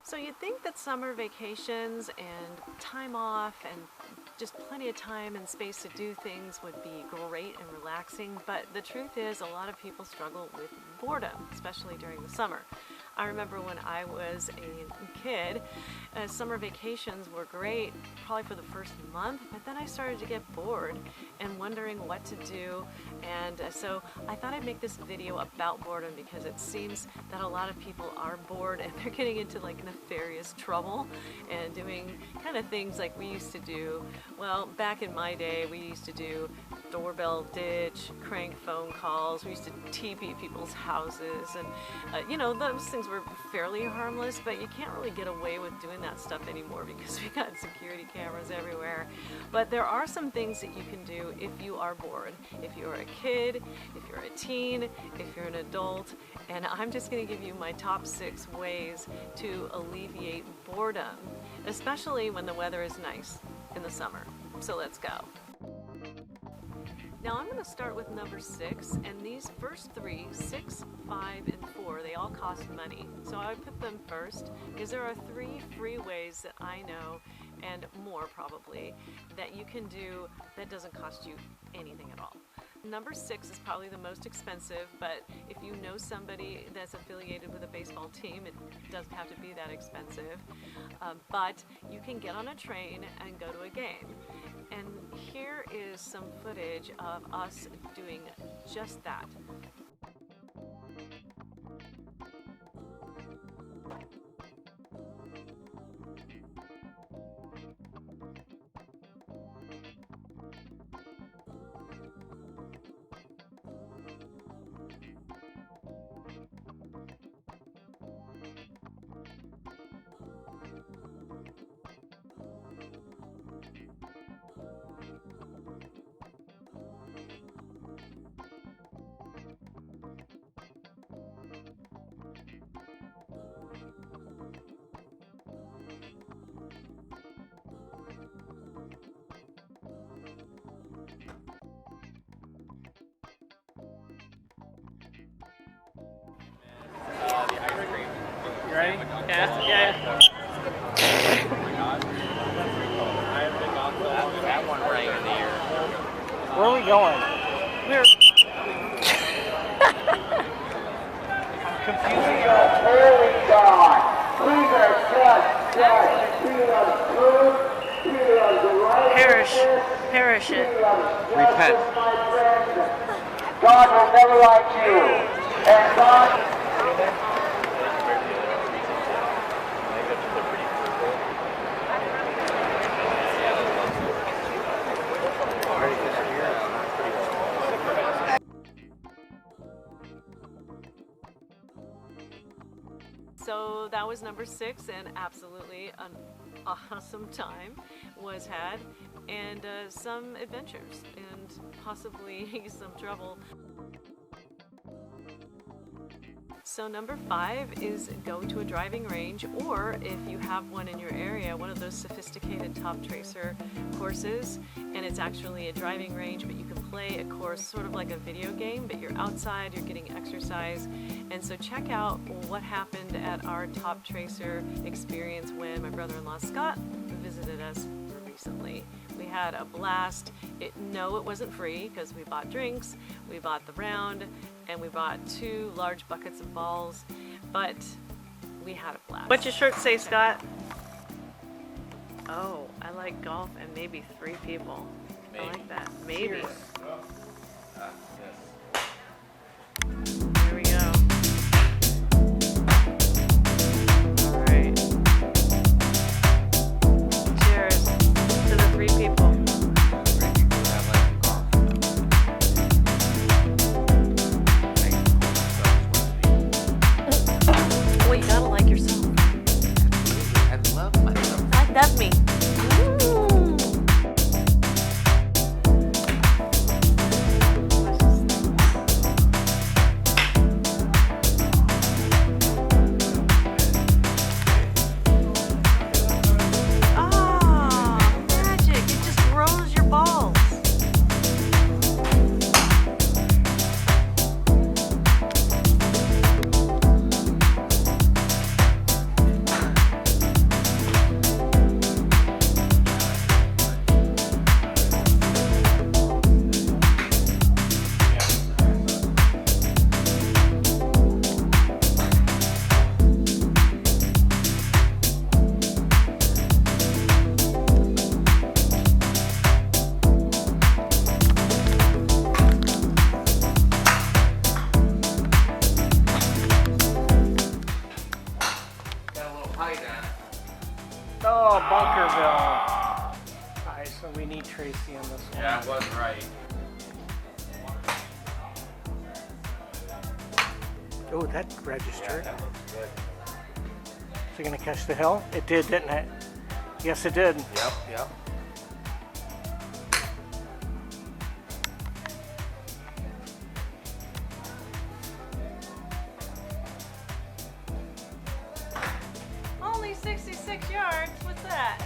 So you'd think that summer vacations and time off and just plenty of time and space to do things would be great and relaxing, but the truth is a lot of people struggle with boredom, especially during the summer. I remember when I was a kid, summer vacations were great probably for the first month, but then I started to get bored and wondering what to do, and so I thought I'd make this video about boredom because it seems that a lot of people are bored and they're getting into like nefarious trouble and doing kind of things like we used to do. Well, back in my day, we used to do doorbell ditch, crank phone calls. We used to TP people's houses, and you know, those things were fairly harmless, but you can't really get away with doing that stuff anymore because we got security cameras everywhere. But there are some things that you can do if you are bored. If you're a kid, if you're a teen, if you're an adult, and I'm just going to give you my top 6 ways to alleviate boredom, especially when the weather is nice in the summer. So let's go. Now I'm going to start with number 6, and these first 3, 6, 5, and 4, they all cost money. So I would put them first because there are 3 free ways that I know, and more probably, that you can do that doesn't cost you anything at all. Number 6 is probably the most expensive, but if you know somebody that's affiliated with a baseball team, it doesn't have to be that expensive. But you can get on a train and go to a game. And here is some footage of us doing just that. You ready? Yeah. That one rang in the ear. Where are we going? We're Confusing. Holy God, please perish it. Repent. God will never like you. And God... So that was number 6, and absolutely an awesome time was had, and some adventures, and possibly some trouble. So number 5 is go to a driving range, or if you have one in your area, one of those sophisticated top tracer courses, and it's actually a driving range, but you can play a course sort of like a video game, but you're outside, you're getting exercise. And so check out what happened at our top tracer experience when my brother-in-law Scott visited us recently. We had a blast. No, it wasn't free because we bought drinks, we bought the round, and we bought 2 large buckets of balls, but we had a blast. What's your shirt say, Scott? Oh, I like golf and maybe 3 people. Maybe. I like that. Maybe. Yes. Here we go. All right. Cheers to the 3 people. Well, you gotta like yourself. I love myself. That's me. Tracy in this one. Yeah, I was right. Oh, that registered. That was good. Is it going to catch the hill? It did, didn't it? Yes, it did. Yep, yep. Only 66 yards. What's that?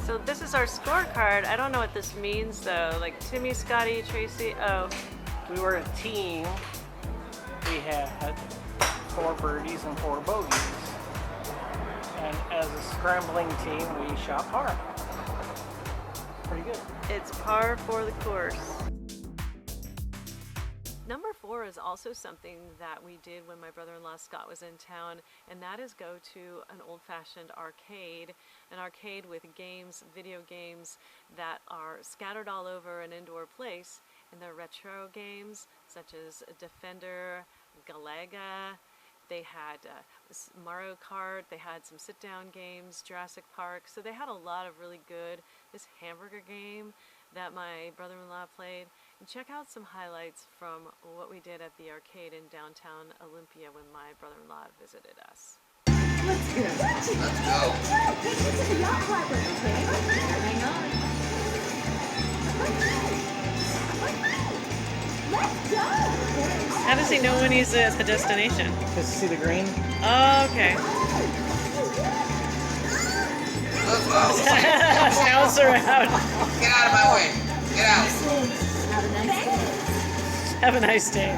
So this is our scorecard. I don't know what this means though. Like Timmy, Scotty, Tracy. Oh, We were a team. We had 4 birdies and 4 bogeys. And as a scrambling team, we shot par. Pretty good. it's par for the course. Number 4 is also something that we did when my brother-in-law Scott was in town, and that is go to an old-fashioned arcade, an arcade with games, video games that are scattered all over an indoor place, and they're retro games such as Defender, Galaga. They had Mario Kart, they had some sit-down games, Jurassic Park, so they had a lot of really good, this hamburger game that my brother-in-law played. And check out some highlights from what we did at the arcade in downtown Olympia when my brother-in-law visited us. How does he know when he's at the destination? Just see the green? Oh, okay. Let's go. House around. Get out of my way. Get out. Have a nice day.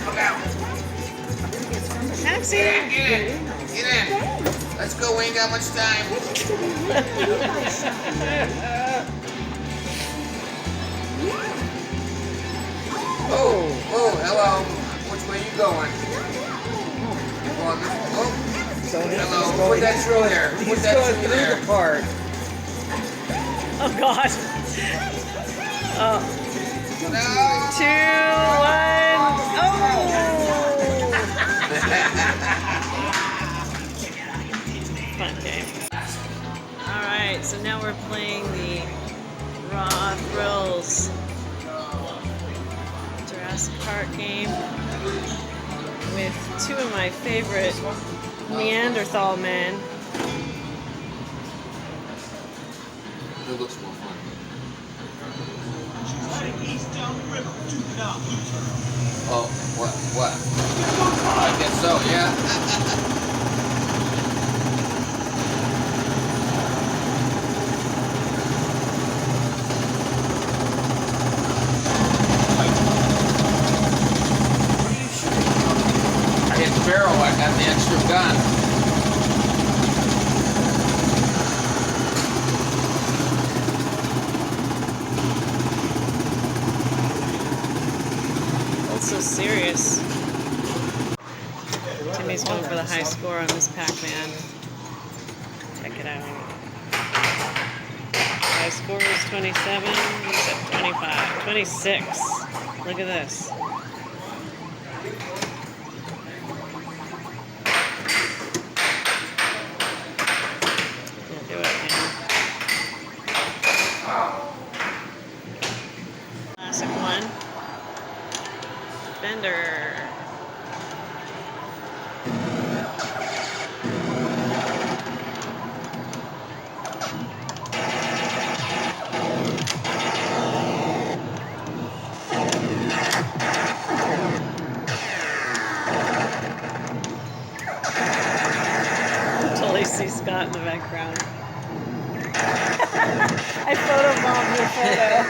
Look out. Taxi. Get in. Get in. Let's go. We ain't got much time. Oh, hello. Which way you going? You going this? Oh. Hello. Put that through there. Put that through there. park. Oh God. Oh. No. 2, 1. Oh. Fun game. All right, so now we're playing the Raw Thrills Jurassic Park game with 2 of my favorite Neanderthal men. It looks more fun. Oh, what? I guess so, yeah. I hit the barrel, I got the extra gun. So serious. Timmy's going for the high score on this Pac-Man. Check it out. High score is 27. He's at 25. 26. Look at this. Can't do it, man. Classic one. Fender. Totally see Scott in the background. I photobombed your photo.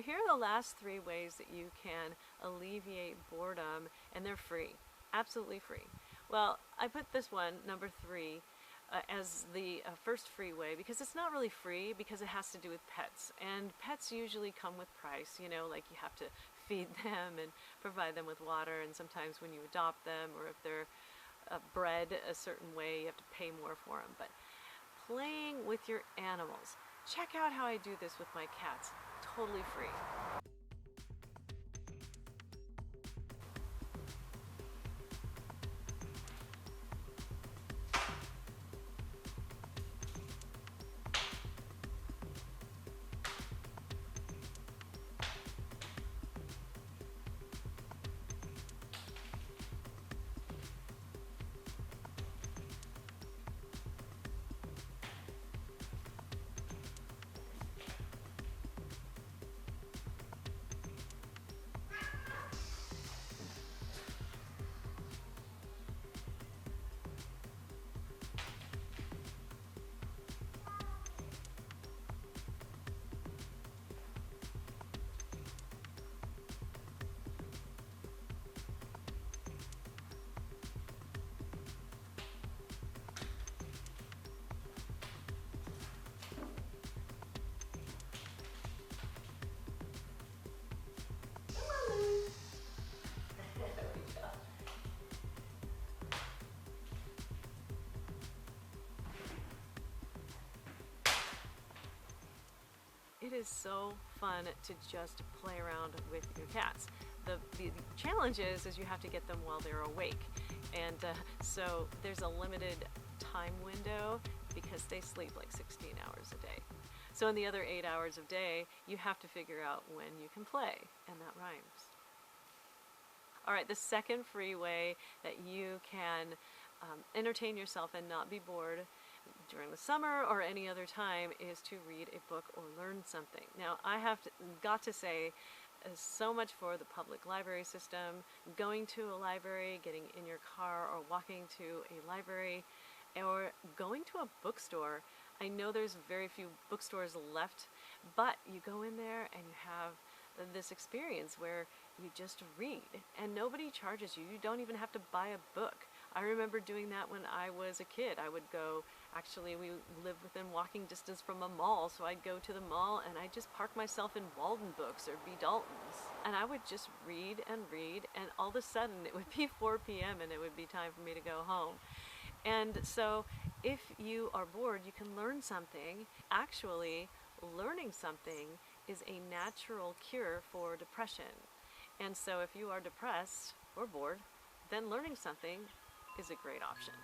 Here are the last 3 ways that you can alleviate boredom, and they're free, absolutely free. Well, I put this one, number 3, as the first free way, because it's not really free, because it has to do with pets, and pets usually come with price, you know, like you have to feed them and provide them with water, and sometimes when you adopt them, or if they're bred a certain way, you have to pay more for them. But playing with your animals, check out how I do this with my cats, totally free. It is so fun to just play around with your cats. The challenge is you have to get them while they're awake, and so there's a limited time window because they sleep like 16 hours a day. So in the other 8 hours of day, you have to figure out when you can play, and that rhymes. All right, the second free way that you can entertain yourself and not be bored during the summer or any other time is to read a book or learn something. Now, I have got to say, so much for the public library system, going to a library, getting in your car or walking to a library, or going to a bookstore. I know there's very few bookstores left, but you go in there and you have this experience where you just read and nobody charges you. You don't even have to buy a book. I remember doing that when I was a kid. I would go, actually we lived within walking distance from a mall, so I'd go to the mall and I'd just park myself in Walden Books or B. Dalton's. And I would just read, and all of a sudden it would be 4 p.m. and it would be time for me to go home. And so if you are bored, you can learn something. Actually, learning something is a natural cure for depression. And so if you are depressed or bored, then learning something is a great option.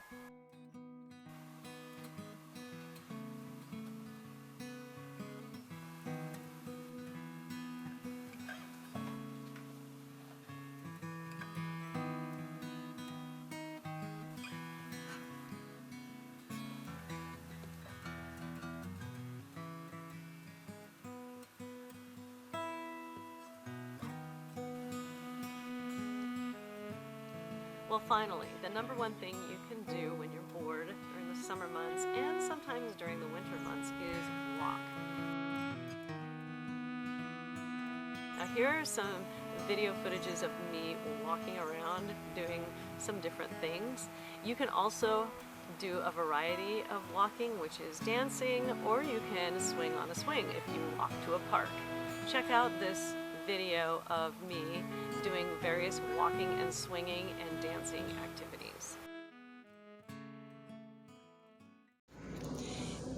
Well, finally, the number one thing you can do when you're bored during the summer months and sometimes during the winter months is walk. Now, here are some video footages of me walking around doing some different things. You can also do a variety of walking, which is dancing, or you can swing on a swing if you walk to a park. Check out this video of me doing various walking and swinging and dancing activities.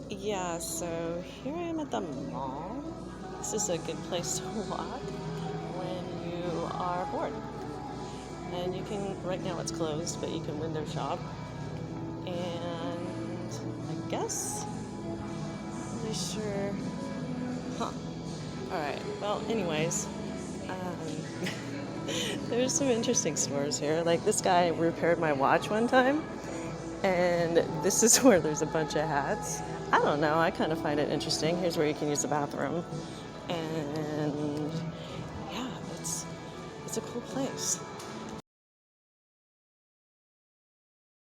Yeah, so here I am at the mall. This is a good place to walk when you are bored. And you can, right now it's closed, but you can window shop. And I guess, I'm not sure, Alright, well anyways, there's some interesting stores here. Like this guy repaired my watch one time, and this is where there's a bunch of hats. I don't know, I kind of find it interesting. Here's where you can use the bathroom. And yeah, it's a cool place.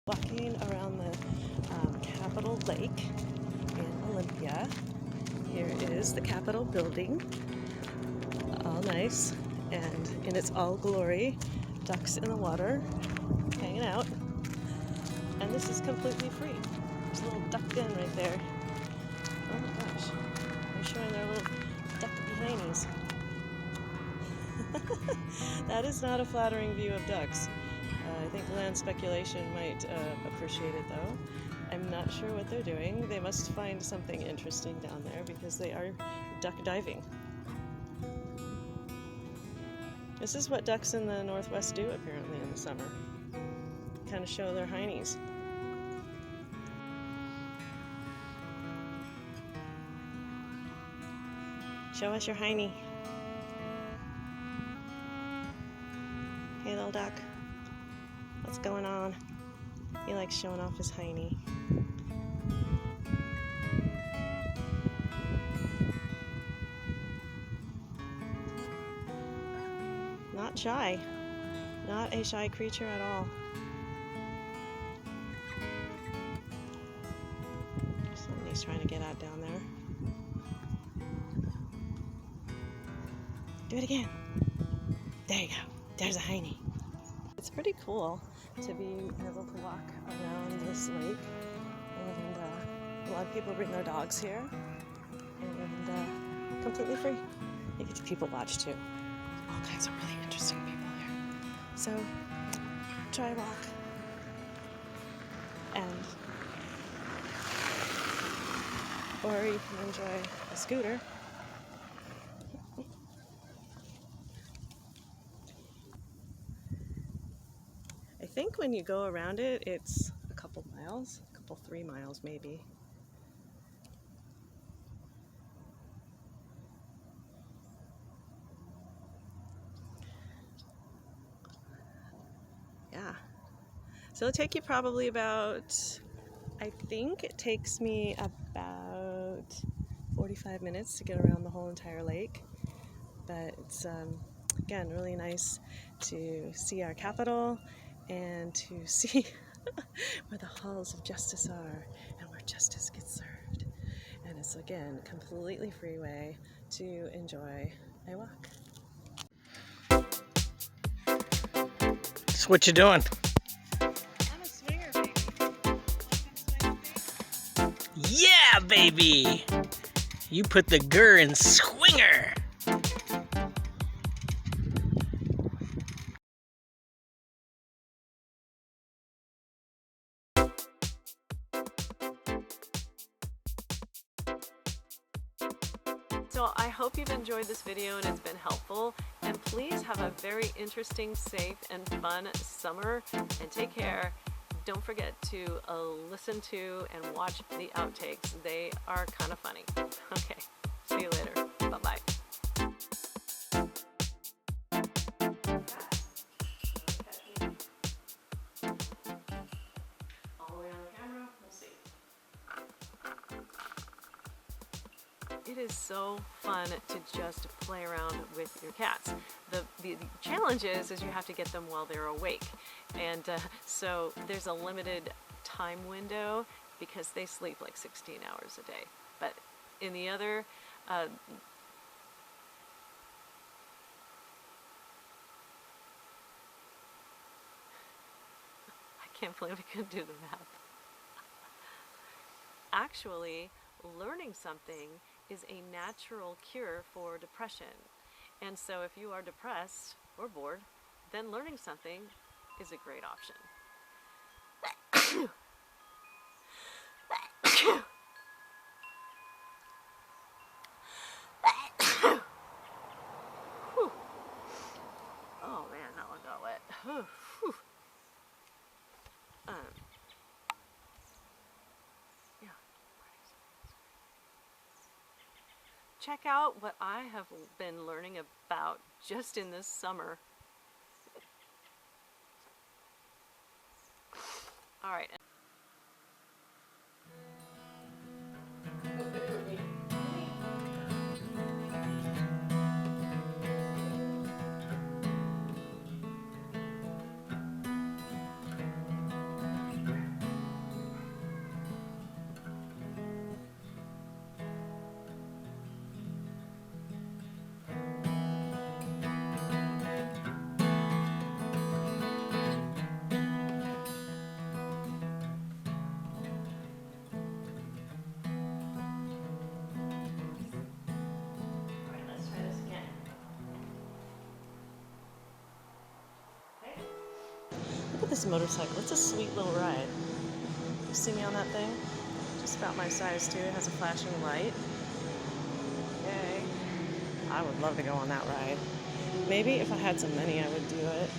Walking around the Capitol Lake in Olympia. Here is the Capitol building. All nice. And in its all glory, ducks in the water, hanging out. And this is completely free There's a little duck den right there. Oh my gosh. They're showing their little duck behindies. That is not a flattering view of ducks. I think land speculation might appreciate it though. I'm not sure what they're doing. They must find something interesting down there because they are duck diving. This is what ducks in the Northwest do apparently in the summer. Kind of show their heinies. Show us your hiney. Hey little duck, what's going on? He likes showing off his hiney. Not shy. Not a shy creature at all. Something he's trying to get at down there. Do it again. There you go. There's a hiney. It's pretty cool to be able to walk around this lake, and a lot of people bring their dogs here, and completely free. You get to people watch too. All kinds of really interesting people here. So try a walk, or you can enjoy a scooter. I think when you go around it, it's a couple miles, 3 miles maybe. Yeah. So it'll take you probably about, I think it takes me about 45 minutes to get around the whole entire lake. But it's, again, really nice to see our capital and to see where the halls of justice are and where justice gets served. And it's, again, a completely free way to enjoy a walk. So what you doing? I'm a swinger, baby. Yeah, baby! You put the gur in swinger! So I hope you've enjoyed this video and it's been helpful. And please have a very interesting, safe, and fun summer. And take care. Don't forget to listen to and watch the outtakes. They are kind of funny. Okay, see you later. Bye-bye. All the way on the camera, we'll see. It is so fun to just play around with your cats. The challenge is you have to get them while they're awake. And so there's a limited time window because they sleep like 16 hours a day. But in the other, I can't believe I couldn't do the math. Actually, learning something is a natural cure for depression. And so if you are depressed or bored, then learning something is a great option. Oh man, that one got wet. Yeah. Check out what I have been learning about just in this summer. All right. at this motorcycle. It's a sweet little ride. You see me on that thing? Just about my size too. It has a flashing light. Yay. I would love to go on that ride. Maybe if I had some money, I would do it.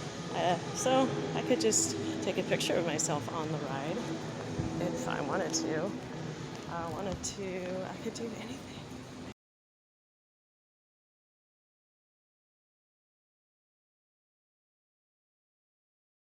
So I could just take a picture of myself on the ride if I wanted to. I could do anything.